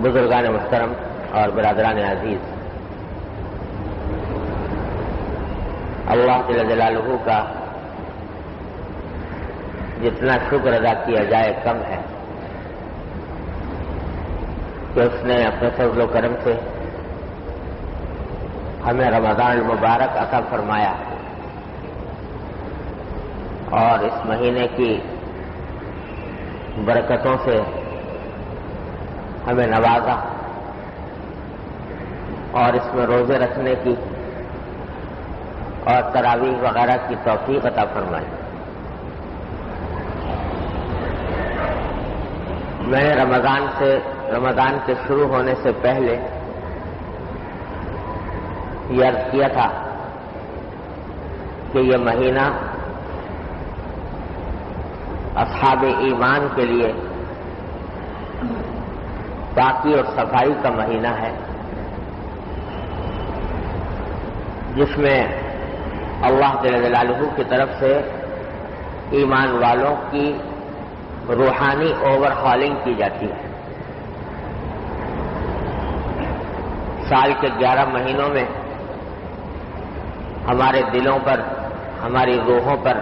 بزرگان محترم اور برادران عزیز، اللہ جل جلالہ کا جتنا شکر ادا کیا جائے کم ہے کہ اس نے اپنے فضل و کرم سے ہمیں رمضان المبارک عطا فرمایا اور اس مہینے کی برکتوں سے ہمیں نوازا اور اس میں روزے رکھنے کی اور تراویح وغیرہ کی توفیق عطا فرمائی۔ میں نے رمضان کے شروع ہونے سے پہلے یہ عرض کیا تھا کہ یہ مہینہ اصحاب ایمان کے لیے پاکی اور صفائی کا مہینہ ہے، جس میں اللہ جل جلالہ کی طرف سے ایمان والوں کی روحانی اوور ہالنگ کی جاتی ہے۔ سال کے 11 مہینوں میں ہمارے دلوں پر، ہماری روحوں پر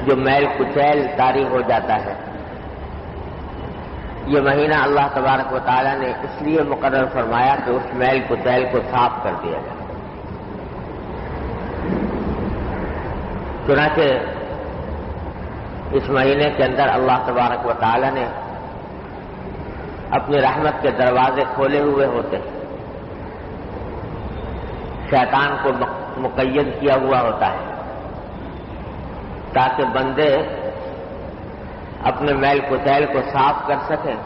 جو میل کچیل طاری ہو جاتا ہے، یہ مہینہ اللہ تبارک و تعالیٰ نے اس لیے مقرر فرمایا کہ اس میل کچیل کو صاف کر دیا جائے۔ چنانچہ اس مہینے کے اندر اللہ تبارک و تعالیٰ نے اپنی رحمت کے دروازے کھولے ہوئے ہوتے ہیں، شیطان کو مقید کیا ہوا ہوتا ہے تاکہ بندے اپنے میل کچیل کو صاف کر سکیں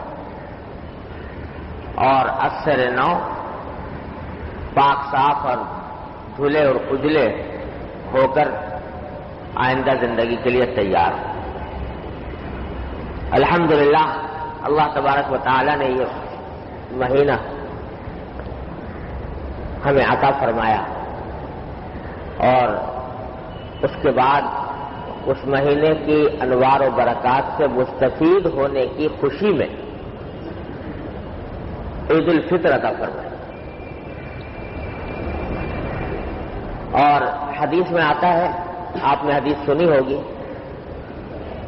اور اثر نو پاک صاف اور دھلے اور اجلے ہو کر آئندہ زندگی کے لیے تیار ہو۔ الحمدللہ اللہ تبارک و تعالی نے یہ مہینہ ہمیں عطا فرمایا اور اس کے بعد اس مہینے کی انوار و برکات سے مستفید ہونے کی خوشی میں عید الفطر عطا فرمایا۔ اور حدیث میں آتا ہے، آپ نے حدیث سنی ہوگی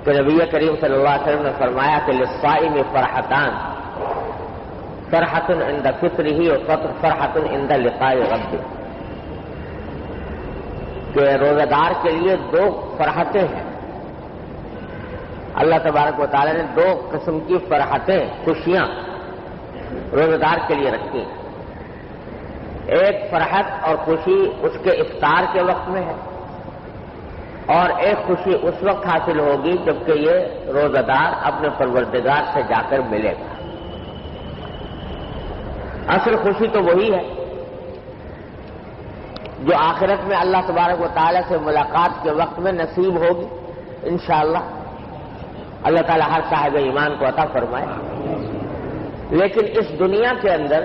کہ نبی کریم صلی اللہ علیہ وسلم نے فرمایا کہ للصائم فرحتان، فرحۃ عند فطرہ و فرحۃ عند لقاء ربہ، کہ روزہ دار کے لیے 2 فرحتیں ہیں۔ اللہ تبارک و تعالی نے 2 قسم کی فرحتیں، خوشیاں روزہ دار کے لیے رکھی ہیں۔ ایک فرحت اور خوشی اس کے افطار کے وقت میں ہے، اور ایک خوشی اس وقت حاصل ہوگی جبکہ یہ روزہ دار اپنے پروردگار سے جا کر ملے گا۔ اصل خوشی تو وہی ہے جو آخرت میں اللہ تبارک و تعالی سے ملاقات کے وقت میں نصیب ہوگی انشاءاللہ۔ اللہ تعالی ہر صاحب ایمان کو عطا فرمائے۔ لیکن اس دنیا کے اندر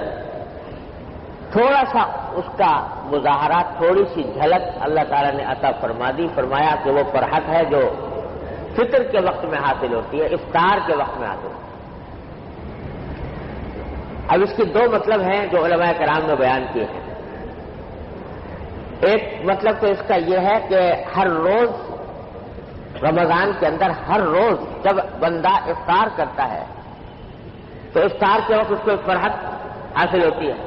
تھوڑا سا اس کا مظاہرہ، تھوڑی سی جھلک اللہ تعالیٰ نے عطا فرما دی۔ فرمایا کہ وہ فرحت ہے جو فطر کے وقت میں حاصل ہوتی ہے، افطار کے وقت میں حاصل ہوتی ہے۔ اب اس کے 2 مطلب ہیں جو علماء کرام نے بیان کیے ہیں۔ ایک مطلب تو اس کا یہ ہے کہ ہر روز رمضان کے اندر، ہر روز جب بندہ افطار کرتا ہے تو افطار کے وقت اس کو ایک فرحت حاصل ہوتی ہے۔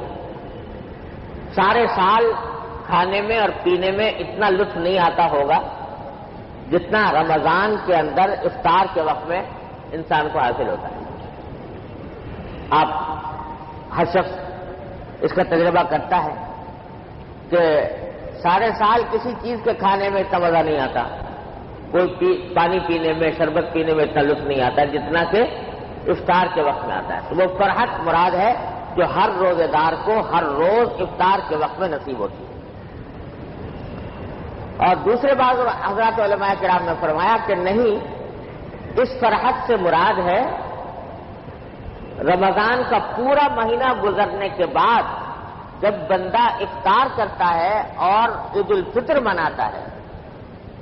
سارے سال کھانے میں اور پینے میں اتنا لطف نہیں آتا ہوگا جتنا رمضان کے اندر افطار کے وقت میں انسان کو حاصل ہوتا ہے۔ آپ ہر شخص اس کا تجربہ کرتا ہے کہ سارے سال کسی چیز کے کھانے میں اتنا مزہ نہیں آتا، کوئی پانی پینے میں، شربت پینے میں اتنا لطف نہیں آتا جتنا کہ افطار کے وقت میں آتا ہے۔ تو وہ فرحت مراد ہے جو ہر روزے دار کو ہر روز افطار کے وقت میں نصیب ہوتی ہے۔ اور دوسرے بعض حضرات علماء کرام نے فرمایا کہ نہیں، اس فرحت سے مراد ہے رمضان کا پورا مہینہ گزرنے کے بعد جب بندہ افطار کرتا ہے اور عید الفطر مناتا ہے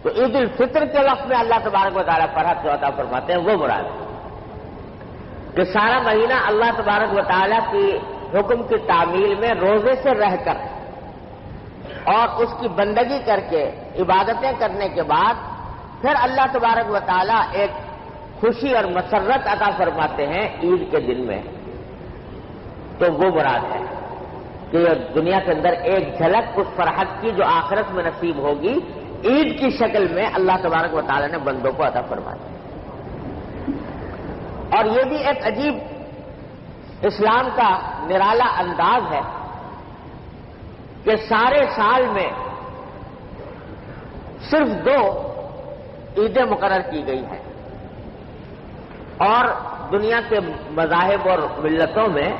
تو عید الفطر کے وقت میں اللہ تبارک و تعالیٰ فرحت جو عطا فرماتے ہیں وہ مراد ہے۔ کہ سارا مہینہ اللہ تبارک و تعالیٰ کی حکم کی تعمیل میں روزے سے رہ کر اور اس کی بندگی کر کے عبادتیں کرنے کے بعد پھر اللہ تبارک و تعالیٰ ایک خوشی اور مسرت عطا فرماتے ہیں عید کے دن میں، تو وہ مراد ہے کہ یہ دنیا کے اندر ایک جھلک اس فرحت کی جو آخرت میں نصیب ہوگی عید کی شکل میں اللہ تبارک و تعالیٰ نے بندوں کو عطا فرمایا۔ اور یہ بھی ایک عجیب اسلام کا نرالا انداز ہے کہ سارے سال میں صرف 2 عیدیں مقرر کی گئی ہیں، اور دنیا کے مذاہب اور ملتوں میں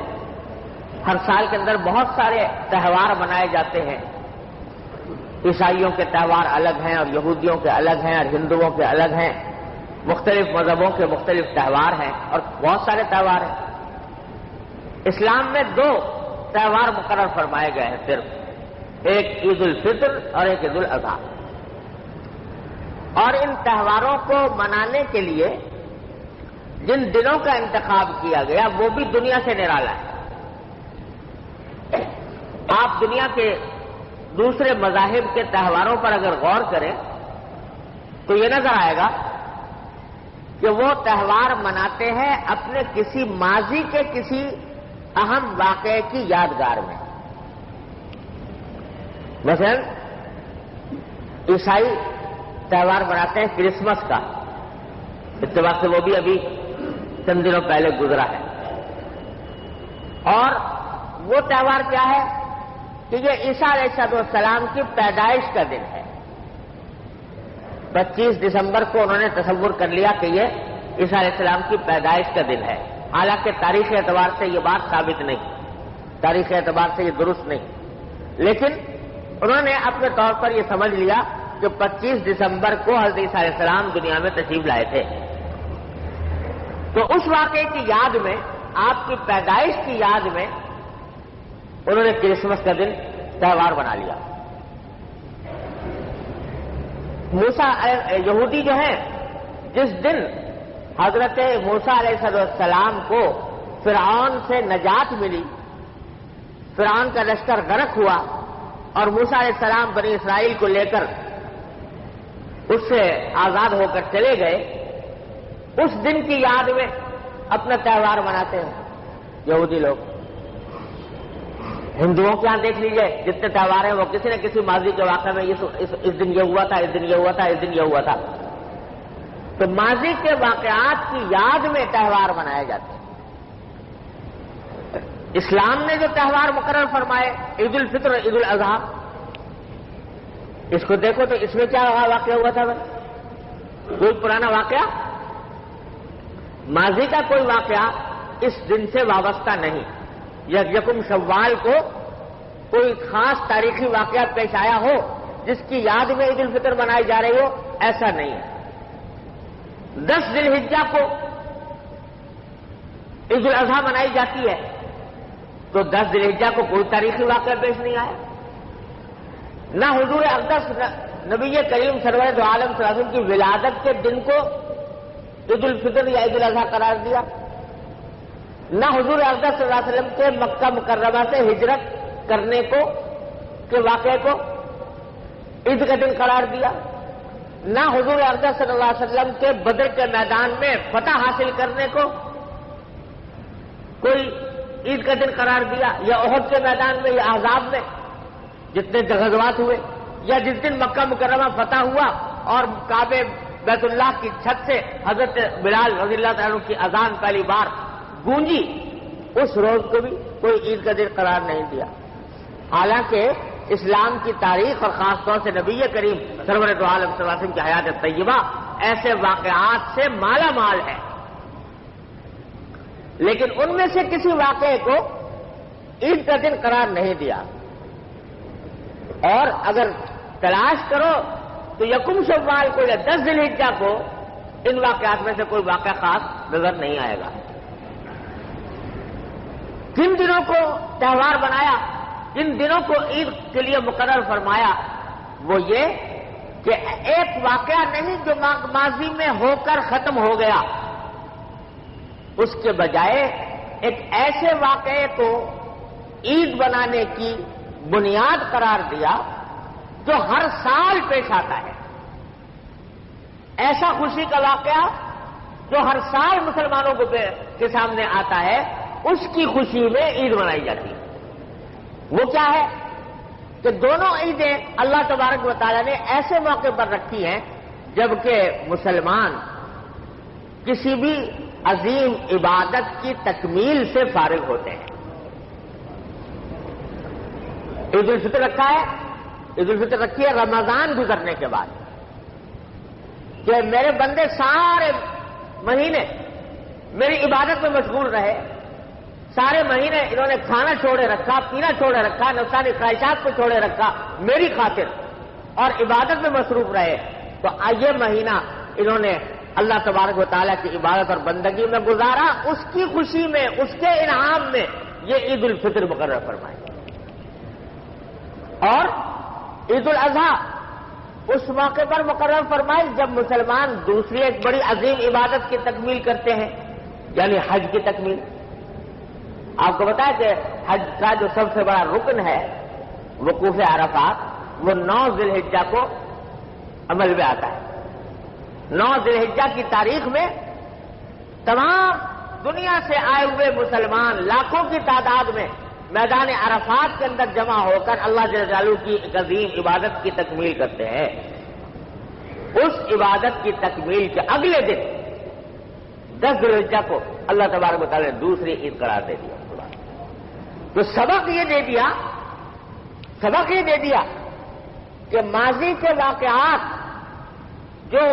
ہر سال کے اندر بہت سارے تہوار منائے جاتے ہیں۔ عیسائیوں کے تہوار الگ ہیں اور یہودیوں کے الگ ہیں اور ہندوؤں کے الگ ہیں، مختلف مذہبوں کے مختلف تہوار ہیں اور بہت سارے تہوار ہیں۔ اسلام میں 2 تہوار مقرر فرمائے گئے ہیں صرف، ایک عید الفطر اور ایک عید الاضحیٰ، اور ان تہواروں کو منانے کے لیے جن دنوں کا انتخاب کیا گیا وہ بھی دنیا سے نرالا ہے۔ آپ دنیا کے دوسرے مذاہب کے تہواروں پر اگر غور کریں تو یہ نظر آئے گا کہ وہ تہوار مناتے ہیں اپنے کسی ماضی کے کسی اہم واقعے کی یادگار میں۔ مثلا عیسائی تہوار مناتے ہیں کرسمس کا، اتفاق سے وہ بھی ابھی چند دنوں پہلے گزرا ہے، اور وہ تہوار کیا ہے کہ یہ عیسیٰ علیہ السلام کی پیدائش کا دن ہے۔ 25 دسمبر کو انہوں نے تصور کر لیا کہ یہ عیسیٰ علیہ السلام کی پیدائش کا دن ہے، حالانکہ تاریخی اعتبار سے یہ بات ثابت نہیں، تاریخی اعتبار سے یہ درست نہیں، لیکن انہوں نے اپنے طور پر یہ سمجھ لیا کہ 25 دسمبر کو حضرت عیسیٰ علیہ السلام دنیا میں تشریف لائے تھے، تو اس واقعے کی یاد میں، آپ کی پیدائش کی یاد میں انہوں نے کرسمس کا دن تہوار بنا لیا۔ موسیٰ یہودی جو ہیں، جس دن حضرت موسیٰ علیہ السلام کو فرعون سے نجات ملی، فرعون کا لشکر غرق ہوا اور موسیٰ علیہ السلام بنی اسرائیل کو لے کر اس سے آزاد ہو کر چلے گئے، اس دن کی یاد میں اپنا تہوار مناتے ہیں یہودی لوگ۔ ہندوؤں کے ہاں دیکھ لیجئے جتنے تہوار ہیں وہ کسی نہ کسی ماضی کے واقعے میں اس دن یہ ہوا تھا، اس دن یہ ہوا تھا، اس دن یہ ہوا تھا، تو ماضی کے واقعات کی یاد میں تہوار منائے جاتے ہیں۔ اسلام نے جو تہوار مقرر فرمائے عید الفطر اور عید الاضحیٰ، اس کو دیکھو تو اس میں کیا واقعہ ہوا تھا؟ کوئی پرانا واقعہ، ماضی کا کوئی واقعہ اس دن سے وابستہ نہیں، یکم شوال کو کوئی خاص تاریخی واقعہ پیش آیا ہو جس کی یاد میں عید الفطر منائی جا رہی ہو، ایسا نہیں ہے۔ 10 ذی الحجہ کو عید الاضحیٰ منائی جاتی ہے، تو 10 ذی الحجہ کو کوئی تاریخی واقعہ پیش نہیں آیا، نہ حضور اقدس نبی کریم سرور دو عالم صلی اللہ علیہ وسلم کی ولادت کے دن کو عید الفطر یا عید الاضحیٰ قرار دیا، نہ حضور اقدس صلی اللہ علیہ وسلم کے مکہ مکرمہ سے ہجرت کرنے کو کے واقعے کو عید کا دن قرار دیا، نہ حضور اقدس صلی اللہ علیہ وسلم کے بدر کے میدان میں فتح حاصل کرنے کو کوئی عید کا دن قرار دیا، یا احد کے میدان میں یا احزاب میں جتنے غزوات ہوئے، یا جس دن مکہ مکرمہ فتح ہوا اور کعبے بیت اللہ کی چھت سے حضرت بلال رضی اللہ تعالیٰ عنہ کی اذان پہلی بار گونجی، اس روز کو بھی کوئی عید کا دن قرار نہیں دیا، حالانکہ اسلام کی تاریخ اور خاص طور سے نبی کریم سرور دو عالم صلی اللہ علیہ وسلم کی حیات طیبہ ایسے واقعات سے مالا مال ہے، لیکن ان میں سے کسی واقعے کو عید کا دن قرار نہیں دیا، اور اگر تلاش کرو تو یکم شوال کو یا 10 ذی الحجہ کو ان واقعات میں سے کوئی واقعہ خاص نظر نہیں آئے گا۔ جن دنوں کو تہوار بنایا، جن دنوں کو عید کے لیے مقرر فرمایا، وہ یہ کہ ایک واقعہ نہیں جو ماضی میں ہو کر ختم ہو گیا، اس کے بجائے ایک ایسے واقعے کو عید بنانے کی بنیاد قرار دیا جو ہر سال پیش آتا ہے. ایسا خوشی کا واقعہ جو ہر سال مسلمانوں کے سامنے آتا ہے، اس کی خوشی میں عید منائی جاتی ہے. وہ کیا ہے کہ دونوں عیدیں اللہ تبارک و تعالیٰ نے ایسے موقع پر رکھی ہیں جبکہ مسلمان کسی بھی عظیم عبادت کی تکمیل سے فارغ ہوتے ہیں. عید الفطر رکھا ہے، عید الفطر رکھی ہے رمضان گزرنے کے بعد کہ میرے بندے سارے مہینے میری عبادت میں مشغول رہے، سارے مہینے انہوں نے کھانا چھوڑے رکھا، پینا چھوڑے رکھا، نفسانی خواہشات کو چھوڑے رکھا میری خاطر اور عبادت میں مصروف رہے. تو یہ مہینہ انہوں نے اللہ تبارک و تعالیٰ کی عبادت اور بندگی میں گزارا، اس کی خوشی میں، اس کے انعام میں یہ عید الفطر مقرر فرمائی. اور عید الاضحیٰ اس موقع پر مقرر فرمائی جب مسلمان دوسری ایک بڑی عظیم عبادت کی تکمیل کرتے ہیں، یعنی حج کی تکمیل. آپ کو بتایا کہ حج کا جو سب سے بڑا رکن ہے وقوف عرفات، وہ 9 ذی الحجہ کو عمل میں آتا ہے. 9 ذی الحجہ کی تاریخ میں تمام دنیا سے آئے ہوئے مسلمان لاکھوں کی تعداد میں میدان عرفات کے اندر جمع ہو کر اللہ جل جلالہ کی ایک عظیم عبادت کی تکمیل کرتے ہیں. اس عبادت کی تکمیل کے اگلے دن 10 ذی الحجہ کو اللہ تبارک و تعالیٰ نے دوسری عید قرار دے دیا. تو سبق یہ دے دیا کہ ماضی کے واقعات جو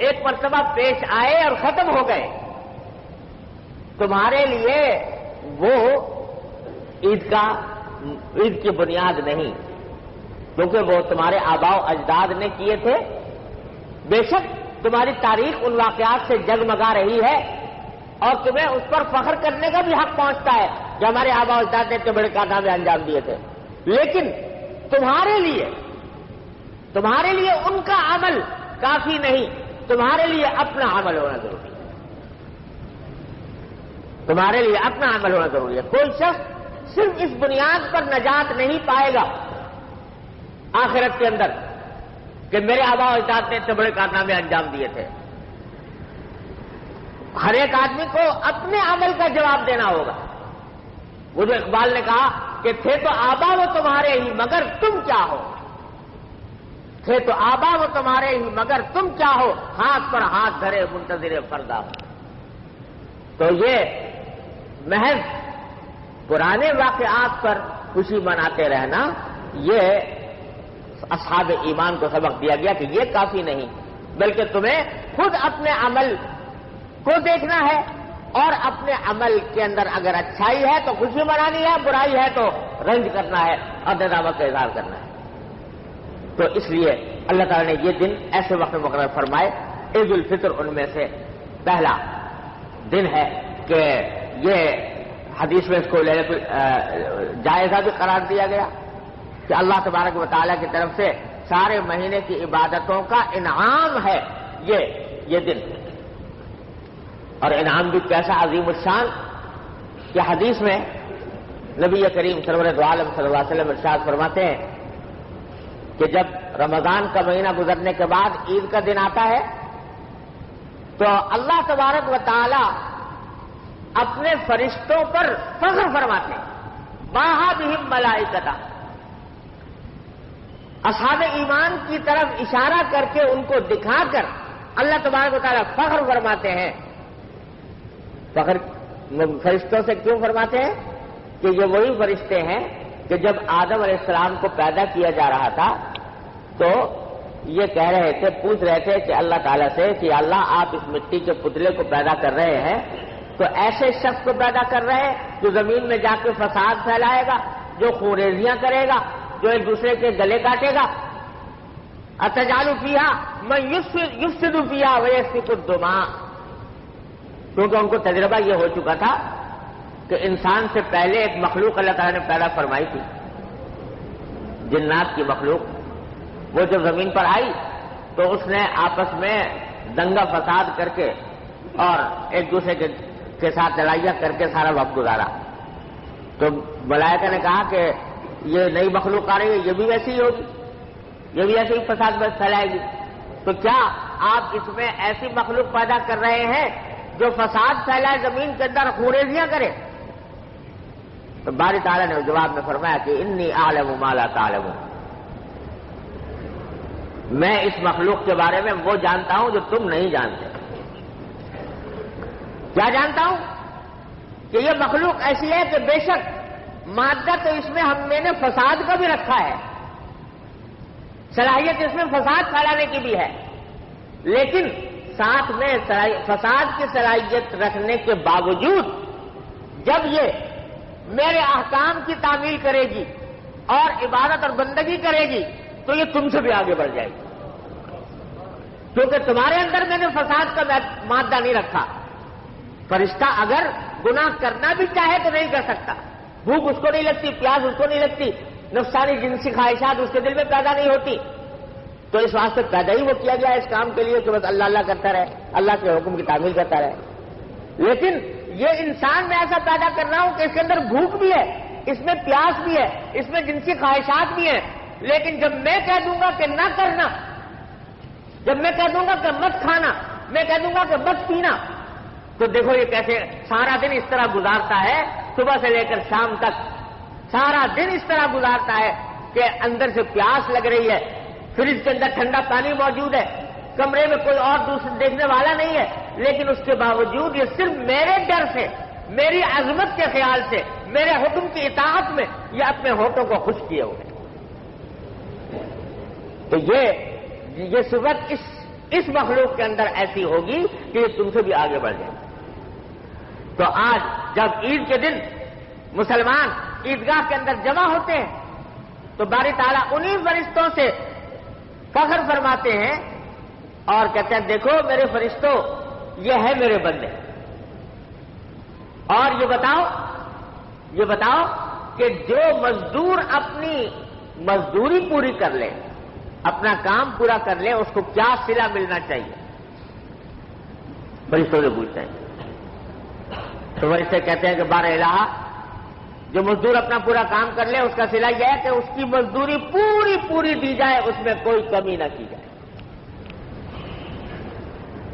ایک مرتبہ پیش آئے اور ختم ہو گئے، تمہارے لیے وہ عید کی بنیاد نہیں، کیونکہ وہ تمہارے آباء و اجداد نے کیے تھے. بے شک تمہاری تاریخ ان واقعات سے جگمگا رہی ہے اور تمہیں اس پر فخر کرنے کا بھی حق پہنچتا ہے کہ ہمارے آباء و اجداد نے اتنے بڑے کارنامے انجام دیے تھے. لیکن تمہارے لیے ان کا عمل کافی نہیں، تمہارے لیے اپنا عمل ہونا ضروری ہے. تمہارے لیے اپنا عمل ہونا ضروری ہے. کوئی شخص صرف اس بنیاد پر نجات نہیں پائے گا آخرت کے اندر کہ میرے آباء و اجداد نے اتنے بڑے کارنامے انجام دیے تھے. ہر ایک آدمی کو اپنے عمل کا جواب دینا ہوگا. وہ جو اقبال نے کہا کہ تھے تو آبا وہ تمہارے ہی مگر تم کیا ہو، تھے تو آبا وہ تمہارے ہی مگر تم کیا ہو، ہاتھ پر ہاتھ دھرے منتظر فردا ہو. تو یہ محض پرانے واقعات پر خوشی مناتے رہنا، یہ اصحاب ایمان کو سبق دیا گیا کہ یہ کافی نہیں، بلکہ تمہیں خود اپنے عمل کو دیکھنا ہے اور اپنے عمل کے اندر اگر اچھائی ہے تو خوشی منانی ہے، برائی ہے تو رنج کرنا ہے اور ندامت کا اظہار کرنا ہے. تو اس لیے اللہ تعالیٰ نے یہ دن ایسے وقت مقرر فرمائے. عید الفطر ان میں سے پہلا دن ہے کہ یہ حدیث میں اس کو جائزہ بھی قرار دیا گیا کہ اللہ تبارک و تعالیٰ کی طرف سے سارے مہینے کی عبادتوں کا انعام ہے یہ دن. اور انعام بھی کیسا عظیم الشان کہ حدیث میں نبی کریم سرور دو عالم صلی اللہ علیہ وسلم ارشاد فرماتے ہیں کہ جب رمضان کا مہینہ گزرنے کے بعد عید کا دن آتا ہے تو اللہ تبارک و تعالی اپنے فرشتوں پر فخر فرماتے ہیں. باہا بہم ملائکتا، اصحاب ایمان کی طرف اشارہ کر کے ان کو دکھا کر اللہ تبارک و تعالی فخر فرماتے ہیں. فخر فرشتوں سے کیوں فرماتے ہیں؟ کہ یہ وہی فرشتے ہیں کہ جب آدم علیہ السلام کو پیدا کیا جا رہا تھا تو یہ کہہ رہے تھے، پوچھ رہے تھے کہ اللہ تعالیٰ سے کہ اللہ آپ اس مٹی کے پتلے کو پیدا کر رہے ہیں تو ایسے شخص کو پیدا کر رہے ہیں جو زمین میں جا کے فساد پھیلائے گا، جو خونریزیاں کرے گا، جو ایک دوسرے کے گلے کاٹے گا. اتجعل فیہا من یفسد فیہا ویسفک الدماء، کیونکہ ان کو تجربہ یہ ہو چکا تھا کہ انسان سے پہلے ایک مخلوق اللہ تعالیٰ نے پیدا فرمائی تھی، جنات کی مخلوق. وہ جب زمین پر آئی تو اس نے آپس میں دنگا فساد کر کے اور ایک دوسرے کے کے ساتھ لڑائیاں کر کے سارا وقت گزارا. تو ملائکہ نے کہا کہ یہ نئی مخلوق آ رہی ہے، یہ بھی ویسی ہی ہوگی، یہ بھی ایسے ہی فساد بس پھیلائے گی. تو کیا آپ اس میں ایسی مخلوق پیدا کر رہے ہیں جو فساد پھیلائے، زمین کے اندر خونریزیاں کرے؟ تو باری تعالیٰ نے جواب میں فرمایا کہ انی اعلم ما لا تعلمون، میں اس مخلوق کے بارے میں وہ جانتا ہوں جو تم نہیں جانتے. کیا جانتا ہوں؟ کہ یہ مخلوق ایسی ہے کہ بے شک مادہ تو اس میں میں نے فساد کا بھی رکھا ہے، صلاحیت اس میں فساد پھیلانے کی بھی ہے، لیکن ساتھ میں فساد کی صلاحیت رکھنے کے باوجود جب یہ میرے احکام کی تعمیل کرے گی اور عبادت اور بندگی کرے گی تو یہ تم سے بھی آگے بڑھ جائے گی، کیونکہ تمہارے اندر میں نے فساد کا مادہ نہیں رکھا. فرشتہ اگر گناہ کرنا بھی چاہے تو نہیں کر سکتا، بھوک اس کو نہیں لگتی، پیاس اس کو نہیں لگتی، نفسانی جنسی خواہشات اس کے دل میں پیدا نہیں ہوتی، تو اس واسطے پیدا ہی وہ کیا گیا اس کام کے لیے کہ بس اللہ اللہ کرتا رہے، اللہ کے حکم کی تعمیل کرتا رہے. لیکن یہ انسان میں ایسا پیدا کر رہا ہوں کہ اس کے اندر بھوک بھی ہے، اس میں پیاس بھی ہے، اس میں جنسی خواہشات بھی ہیں، لیکن جب میں کہہ دوں گا کہ نہ کرنا، جب میں کہہ دوں گا کہ مت کھانا، میں کہہ دوں گا کہ مت پینا، تو دیکھو یہ کیسے سارا دن اس طرح گزارتا ہے، صبح سے لے کر شام تک سارا دن اس طرح گزارتا ہے کہ اندر سے پیاس لگ رہی ہے، فریج کے اندر ٹھنڈا پانی موجود ہے، کمرے میں کوئی اور دوسرا دیکھنے والا نہیں ہے، لیکن اس کے باوجود یہ صرف میرے ڈر سے، میری عظمت کے خیال سے، میرے حکم کی اطاعت میں یہ اپنے ہونٹوں کو خشک کیے ہوئے. تو یہ صفت اس مخلوق کے اندر ایسی ہوگی کہ یہ تم سے بھی آگے بڑھ جائے. تو آج جب عید کے دن مسلمان عیدگاہ کے اندر جمع ہوتے ہیں تو باری تعالیٰ انہی فرشتوں سے فخر فرماتے ہیں اور کہتے ہیں دیکھو میرے فرشتوں، یہ ہے میرے بندے. اور یہ بتاؤ کہ جو مزدور اپنی مزدوری پوری کر لے، اپنا کام پورا کر لے، اس کو کیا صلہ ملنا چاہیے؟ فرشتوں سے پوچھتے ہیں. تو فرشتے کہتے ہیں کہ بار الہ، جو مزدور اپنا پورا کام کر لے اس کا صلہ یہ ہے کہ اس کی مزدوری پوری دی جائے، اس میں کوئی کمی نہ کی جائے.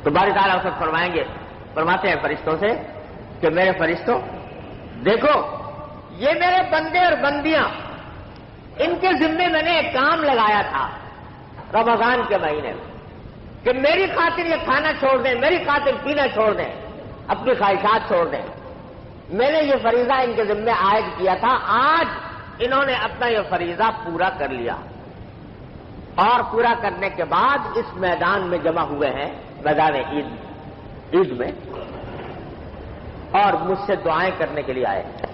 تو باری تعالیٰ اس وقت فرماتے ہیں فرشتوں سے کہ میرے فرشتوں دیکھو، یہ میرے بندے اور بندیاں، ان کے ذمے میں نے ایک کام لگایا تھا رمضان کے مہینے میں کہ میری خاطر یہ کھانا چھوڑ دیں، میری خاطر پینا چھوڑ دیں، اپنی خواہشات چھوڑ دیں. میں نے یہ فریضہ ان کے ذمے عائد کیا تھا، آج انہوں نے اپنا یہ فریضہ پورا کر لیا، اور پورا کرنے کے بعد اس میدان میں جمع ہوئے ہیں، میدان عید میں، اور مجھ سے دعائیں کرنے کے لیے آئے ہیں،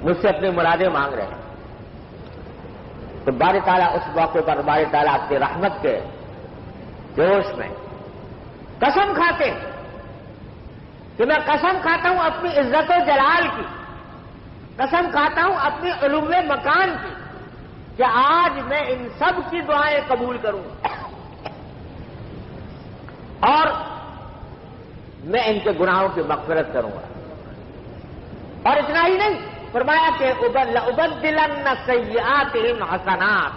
مجھ سے اپنی مرادیں مانگ رہے ہیں. تو باری تعالیٰ اس موقع پر باری تعالیٰ اپنی رحمت کے جوش میں قسم کھاتے کہ میں قسم کھاتا ہوں اپنی عزت و جلال کی، قسم کھاتا ہوں اپنی علو مکان کی، کہ آج میں ان سب کی دعائیں قبول کروں اور میں ان کے گناہوں کی مغفرت کروں گا. اور اتنا ہی نہیں، فرمایا کہ لَأُبَدِّلَنَّ سَيِّئَاتِهِمْ حَسَنَاتٍ،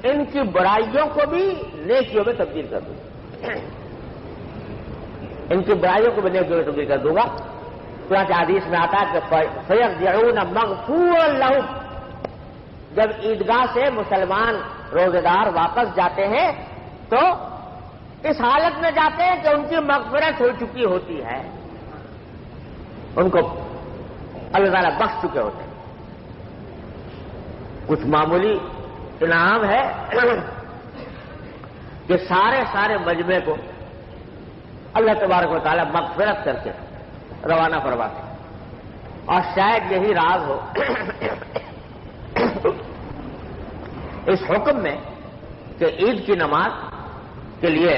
ان کی برائیوں کو بھی نیکیوں میں تبدیل کر دوں گا، ان کی برائیوں کو بھی نیکیوں میں تبدیل کر دوں گا. چنانچہ حدیث میں آتا ہے کہ فَيَرْجِعُونَ مَغْفُورًا لَهُمْ، جب عیدگاہ سے مسلمان روزے دار واپس جاتے ہیں تو اس حالت میں جاتے ہیں کہ ان کی مغفرت ہو چکی ہوتی ہے، ان کو اللہ تعالیٰ بخش چکے ہوتے ہیں. کچھ معمولی انعام ہے کہ سارے مجمع کو اللہ تبارک و تعالیٰ مغفرت کر کے روانہ فرماتے ہیں. اور شاید یہی راز ہو اس حکم میں کہ عید کی نماز کے لیے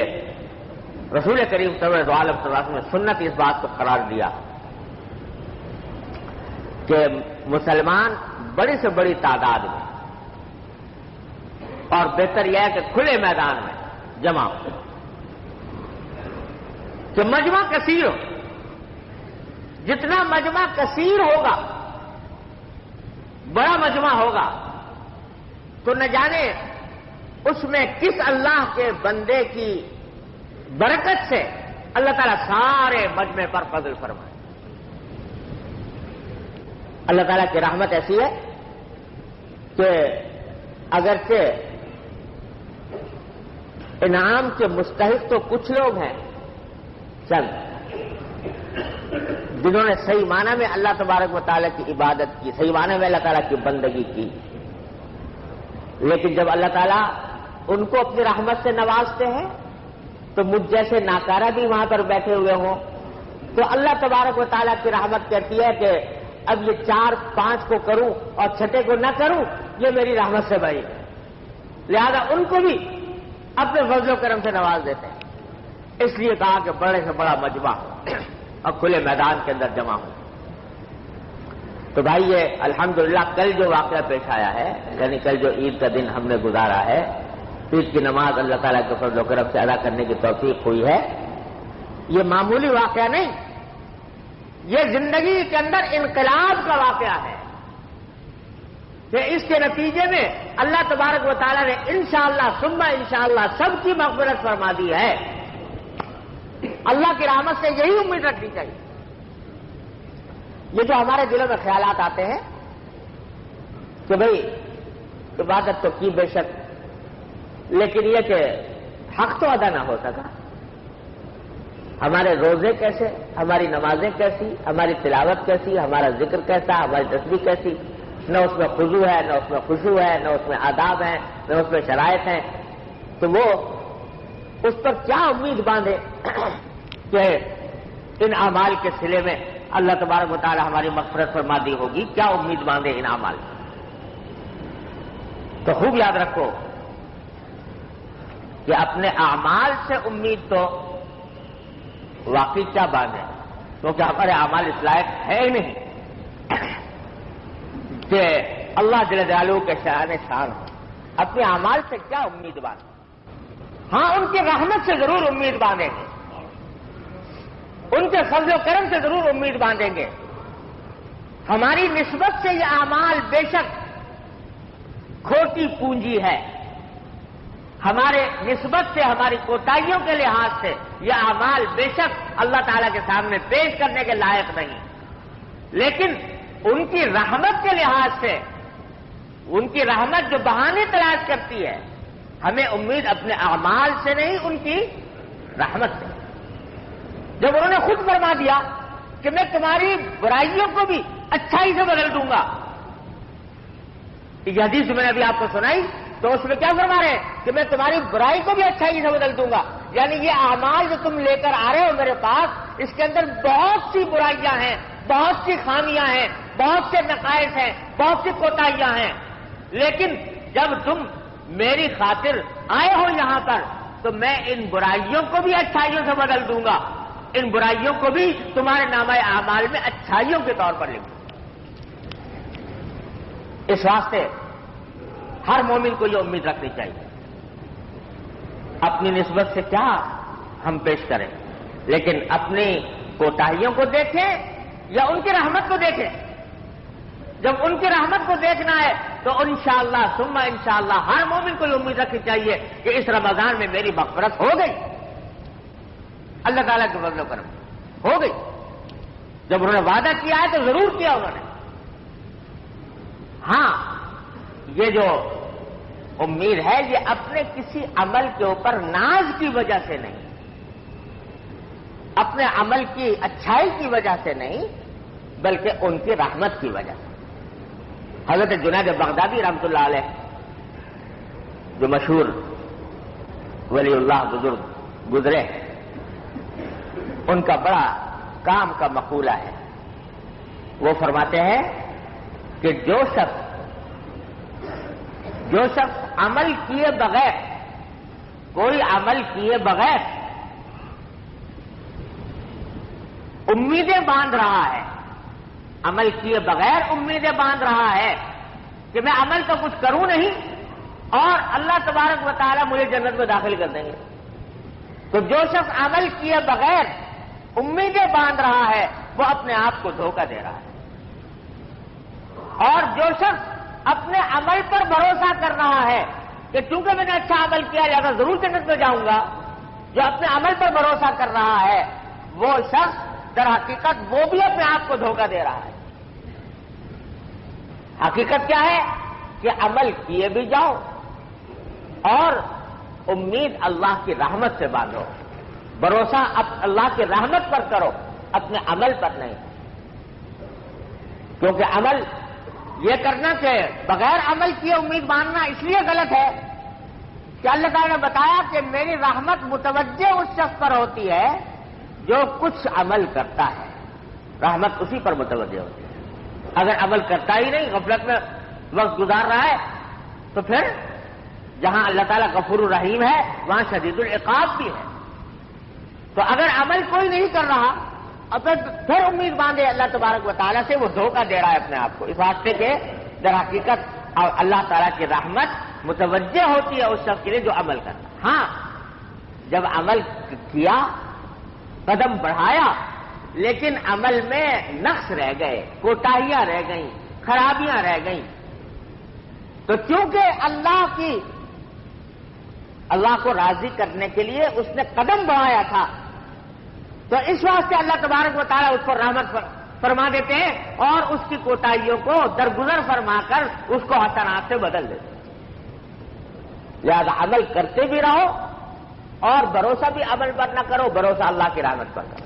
رسول کریم صلی اللہ علیہ وسلم نے سنت اس بات کو قرار دیا کہ مسلمان بڑی سے بڑی تعداد میں، اور بہتر یہ ہے کہ کھلے میدان میں جمع ہو، کہ مجمع کثیر ہو، جتنا مجمع کثیر ہوگا، بڑا مجمع ہوگا، تو نہ جانے اس میں کس اللہ کے بندے کی برکت سے اللہ تعالیٰ سارے مجمع پر فضل فرمائے۔ اللہ تعالیٰ کی رحمت ایسی ہے کہ اگرچہ انعام کے مستحق تو کچھ لوگ ہیں، چند جنہوں نے صحیح معنی میں اللہ تبارک و تعالیٰ کی عبادت کی، صحیح معنی میں اللہ تعالیٰ کی بندگی کی، لیکن جب اللہ تعالیٰ ان کو اپنی رحمت سے نوازتے ہیں تو مجھ جیسے ناکارہ بھی وہاں پر بیٹھے ہوئے ہوں تو اللہ تبارک و تعالیٰ کی رحمت کہتی ہے کہ اب یہ 4-5 کو کروں اور چھٹے کو نہ کروں، یہ میری رحمت سے بڑی ہے، لہذا ان کو بھی اپنے فضل و کرم سے نواز دیتے ہیں۔ اس لیے کہا کہ بڑے سے بڑا مجمع اور کھلے میدان کے اندر جمع ہو۔ تو بھائی یہ الحمدللہ کل جو واقعہ پیش آیا ہے، یعنی کل جو عید کا دن ہم نے گزارا ہے، عید کی نماز اللہ تعالیٰ کے فضل و کرم سے ادا کرنے کی توفیق ہوئی ہے، یہ معمولی واقعہ نہیں، یہ زندگی کے اندر انقلاب کا واقعہ ہے کہ اس کے نتیجے میں اللہ تبارک و تعالیٰ نے انشاءاللہ ثم انشاءاللہ سب کی مغفرت فرما دی ہے۔ اللہ کی رحمت سے یہی امید رکھنی چاہیے۔ یہ جو ہمارے دلوں میں خیالات آتے ہیں کہ بھئی عبادت تو کی بے شک، لیکن یہ کہ حق تو ادا نہ ہو سکا، ہمارے روزے کیسے، ہماری نمازیں کیسی، ہماری تلاوت کیسی، ہمارا ذکر کیسا، ہماری تسبیح کیسی، نہ اس میں خضوع ہے، نہ اس میں خشوع ہے، نہ اس میں آداب ہیں، نہ اس میں شرائط ہیں، تو وہ اس پر کیا امید باندھے کہ ان اعمال کے صلے میں اللہ تبارک و تعالی ہماری مغفرت فرما دی ہوگی، کیا امید باندھے ان اعمال میں؟ تو خوب یاد رکھو کہ اپنے اعمال سے امید تو واقعی کیا باندھیں، کیونکہ ہمارے اعمال اس لائق ہے ہی نہیں کہ اللہ جل جلالہ کے شان ہو۔ اپنے اعمال سے کیا امید باندھیں؟ ہاں ان کی رحمت سے ضرور امید باندھیں گے، ان کے فضل و کرم سے ضرور امید باندھیں گے۔ ہماری نسبت سے یہ اعمال بے شک کھوٹی پونجی ہے، ہمارے نسبت سے، ہماری کوتاہیوں کے لحاظ سے یہ اعمال بے شک اللہ تعالیٰ کے سامنے پیش کرنے کے لائق نہیں، لیکن ان کی رحمت کے لحاظ سے، ان کی رحمت جو بہانے تلاش کرتی ہے، ہمیں امید اپنے اعمال سے نہیں، ان کی رحمت سے۔ جب انہوں نے خود فرما دیا کہ میں تمہاری برائیوں کو بھی اچھائی سے بدل دوں گا، یہ حدیث میں نے ابھی آپ کو سنائی، تو اس میں کیا فرما رہے ہیں کہ میں تمہاری برائی کو بھی اچھائی سے بدل دوں گا، یعنی یہ اعمال جو تم لے کر آ رہے ہو میرے پاس، اس کے اندر بہت سی برائیاں ہیں، بہت سی خامیاں ہیں، بہت سے نقائص ہیں، بہت سی کوتاہیاں ہیں، لیکن جب تم میری خاطر آئے ہو یہاں پر تو میں ان برائیوں کو بھی اچھائیوں سے بدل دوں گا، ان برائیوں کو بھی تمہارے نامہ اعمال میں اچھائیوں کے طور پر لکھوں۔ اس واسطے ہر مومن کو یہ امید رکھنی چاہیے۔ اپنی نسبت سے کیا ہم پیش کریں، لیکن اپنی کوتاہیوں کو دیکھیں یا ان کی رحمت کو دیکھیں۔ جب ان کی رحمت کو دیکھنا ہے تو انشاءاللہ ثم انشاءاللہ ہر مومن کو یہ امید رکھنی چاہیے کہ اس رمضان میں میری مغفرت ہو گئی، اللہ تعالیٰ کے فضل و کرم ہو گئی۔ جب انہوں نے وعدہ کیا ہے تو ضرور کیا انہوں نے۔ ہاں یہ جو امید ہے یہ اپنے کسی عمل کے اوپر ناز کی وجہ سے نہیں، اپنے عمل کی اچھائی کی وجہ سے نہیں، بلکہ ان کی رحمت کی وجہ سے۔ حضرت جنید بغدادی رحمۃ اللہ علیہ جو مشہور ولی اللہ بزرگ گزرے، ان کا بڑا کام کا مقولہ ہے، وہ فرماتے ہیں کہ جو شخص عمل کیے بغیر، کوئی عمل کیے بغیر امیدیں باندھ رہا ہے، عمل کیے بغیر امیدیں باندھ رہا ہے کہ میں عمل تو کچھ کروں نہیں اور اللہ تبارک و تعالیٰ مجھے جنت میں داخل کر دیں گے، تو جو شخص عمل کیے بغیر امیدیں باندھ رہا ہے وہ اپنے آپ کو دھوکہ دے رہا ہے۔ اور جو شخص اپنے عمل پر بھروسہ کر رہا ہے کہ چونکہ میں نے اچھا عمل کیا لہذا ضرور جنت میں جاؤں گا، جو اپنے عمل پر بھروسہ کر رہا ہے وہ شخص در حقیقت وہ بھی اپنے آپ کو دھوکہ دے رہا ہے۔ حقیقت کیا ہے کہ عمل کیے بھی جاؤ اور امید اللہ کی رحمت سے باندھو، بھروسہ اللہ کی رحمت پر کرو، اپنے عمل پر نہیں۔ کیونکہ عمل یہ کرنا کہ بغیر عمل کیے امید باندھنا اس لیے غلط ہے کہ اللہ تعالیٰ نے بتایا کہ میری رحمت متوجہ اس شخص پر ہوتی ہے جو کچھ عمل کرتا ہے، رحمت اسی پر متوجہ ہوتی ہے۔ اگر عمل کرتا ہی نہیں، غفلت میں وقت گزار رہا ہے، تو پھر جہاں اللہ تعالیٰ غفور الرحیم ہے وہاں شدید العقاب بھی ہے۔ تو اگر عمل کوئی نہیں کر رہا اور پھر امید باندھے اللہ تبارک و تعالیٰ سے، وہ دھوکہ دے رہا ہے اپنے آپ کو، اس واسطے کہ در حقیقت اللہ تعالیٰ کی رحمت متوجہ ہوتی ہے اس شخص کے لیے جو عمل کرتا ہے۔ ہاں، جب عمل کیا، قدم بڑھایا، لیکن عمل میں نقص رہ گئے، کوتاہیاں رہ گئیں، خرابیاں رہ گئیں، تو چونکہ اللہ کو راضی کرنے کے لیے اس نے قدم بڑھایا تھا، تو اس واسطے اللہ تبارک و تعالیٰ اس پر رحمت فرما دیتے ہیں اور اس کی کوتاہیوں کو درگزر فرما کر اس کو حسنات سے بدل دیتے ہیں۔ لہذا عمل کرتے بھی رہو اور بھروسہ بھی عمل پر نہ کرو، بھروسہ اللہ کی رحمت پر کرو۔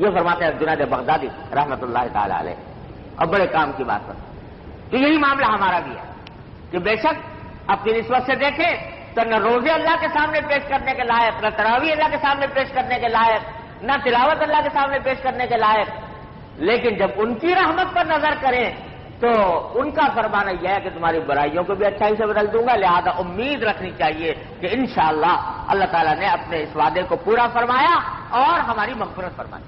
یہ فرماتے ہیں جنید بغدادی رحمت اللہ تعالی علیہ، اور بڑے کام کی بات پر۔ تو یہی معاملہ ہمارا بھی ہے کہ بے شک اپنی نسبت سے دیکھیں تو نہ روزے اللہ کے سامنے پیش کرنے کے لائق، نہ تراویح اللہ کے سامنے پیش کرنے کے لائق، نہ تلاوت اللہ کے سامنے پیش کرنے کے لائق، لیکن جب ان کی رحمت پر نظر کریں تو ان کا فرمانا یہ ہے کہ تمہاری برائیوں کو بھی اچھائی سے بدل دوں گا، لہذا امید رکھنی چاہیے کہ انشاءاللہ اللہ تعالیٰ نے اپنے اس وعدے کو پورا فرمایا اور ہماری مغفرت فرمائی۔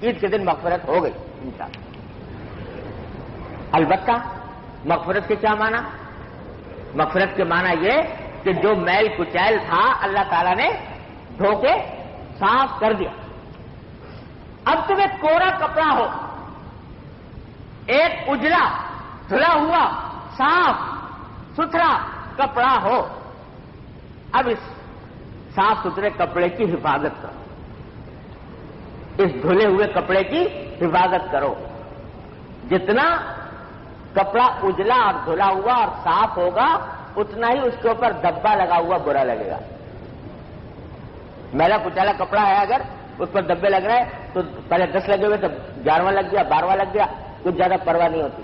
عید کے دن مغفرت ہو گئی انشاءاللہ۔ البتہ مغفرت کے کیا معنی؟ مغفرت کے معنی یہ کہ جو میل کچیل تھا اللہ تعالیٰ نے دھو کے صاف کر دیا۔ اب تمہیں کوڑا کپڑا ہو، ایک اجلا دھلا ہوا صاف ستھرا کپڑا ہو، اب اس صاف ستھرے کپڑے کی حفاظت کرو، اس دھلے ہوئے کپڑے کی حفاظت کرو۔ جتنا کپڑا اجلا اور دھلا ہوا اور صاف ہوگا اتنا ہی اس کے اوپر دبا لگا ہوا برا لگے گا۔ میلا کچالا کپڑا ہے، اگر اس پر دبے لگ رہے تو پہلے 10 لگے ہوئے تو 11واں لگ گیا، 12واں لگ گیا، کچھ زیادہ پرواہ نہیں ہوتی۔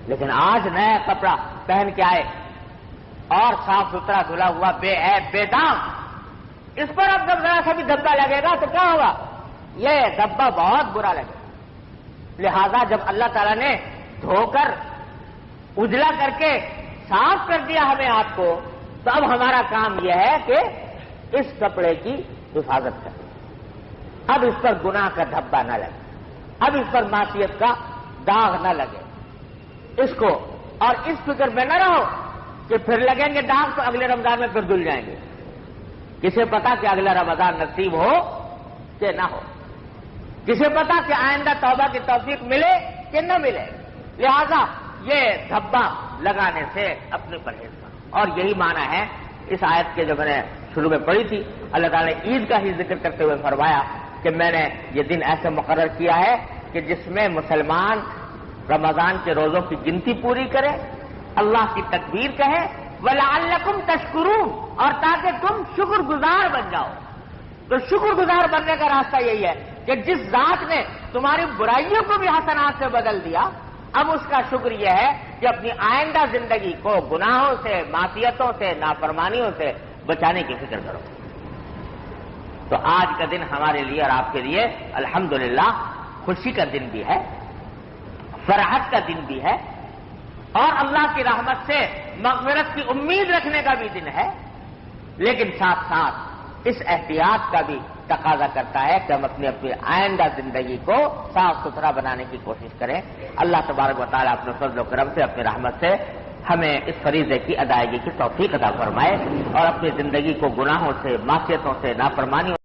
لیکن آج نیا کپڑا پہن کے آئے اور صاف ستھرا دھلا ہوا بے عیب بے داغ، اس پر اب جب ذرا سا بھی دبا لگے گا تو کیا ہوگا؟ یہ دبا بہت برا لگے گا۔ لہذا جب اللہ تعالیٰ نے دھو کر اجلا کر کے صاف کر دیا ہمیں ہاتھ کو، تو اب ہمارا کام یہ ہے کہ اس کپڑے کی حفاظت کریں، اب اس پر گناہ کا دھبا نہ لگے، اب اس پر معصیت کا داغ نہ لگے اس کو، اور اس فکر میں نہ رہو کہ پھر لگیں گے داغ تو اگلے رمضان میں پھر دھل جائیں گے۔ کسے پتا کہ اگلا رمضان نصیب ہو کہ نہ ہو، کسے پتا کہ آئندہ توبہ کی توفیق ملے کہ نہ ملے، لہذا یہ دھبا لگانے سے اپنے پرہیز کرو۔ اور یہی معنی ہے اس آیت کے جو میں نے شروع میں پڑھی تھی، اللہ تعالیٰ نے عید کا ہی ذکر کرتے ہوئے فرمایا کہ میں نے یہ دن ایسے مقرر کیا ہے کہ جس میں مسلمان رمضان کے روزوں کی گنتی پوری کرے، اللہ کی تکبیر کہے، وَلَعَلَّكُمْ تَشْكُرُونَ، اور تاکہ تم شکر گزار بن جاؤ۔ تو شکر گزار بننے کا راستہ یہی ہے کہ جس ذات نے تمہاری برائیوں کو بھی حسنات سے بدل دیا، اب اس کا شکر یہ ہے کہ اپنی آئندہ زندگی کو گناہوں سے، معصیتوں سے، نافرمانیوں سے بچانے کی فکر کرو۔ تو آج کا دن ہمارے لیے اور آپ کے لیے الحمدللہ خوشی کا دن بھی ہے، فرحت کا دن بھی ہے، اور اللہ کی رحمت سے مغفرت کی امید رکھنے کا بھی دن ہے، لیکن ساتھ ساتھ اس احتیاط کا بھی تقاضا کرتا ہے کہ ہم اپنی آئندہ زندگی کو صاف ستھرا بنانے کی کوشش کریں۔ اللہ تبارک و تعالیٰ اپنے فضل و کرم سے، اپنی رحمت سے ہمیں اس فریضے کی ادائیگی کی توفیق عطا فرمائے اور اپنی زندگی کو گناہوں سے، معصیتوں سے، نافرمانیوں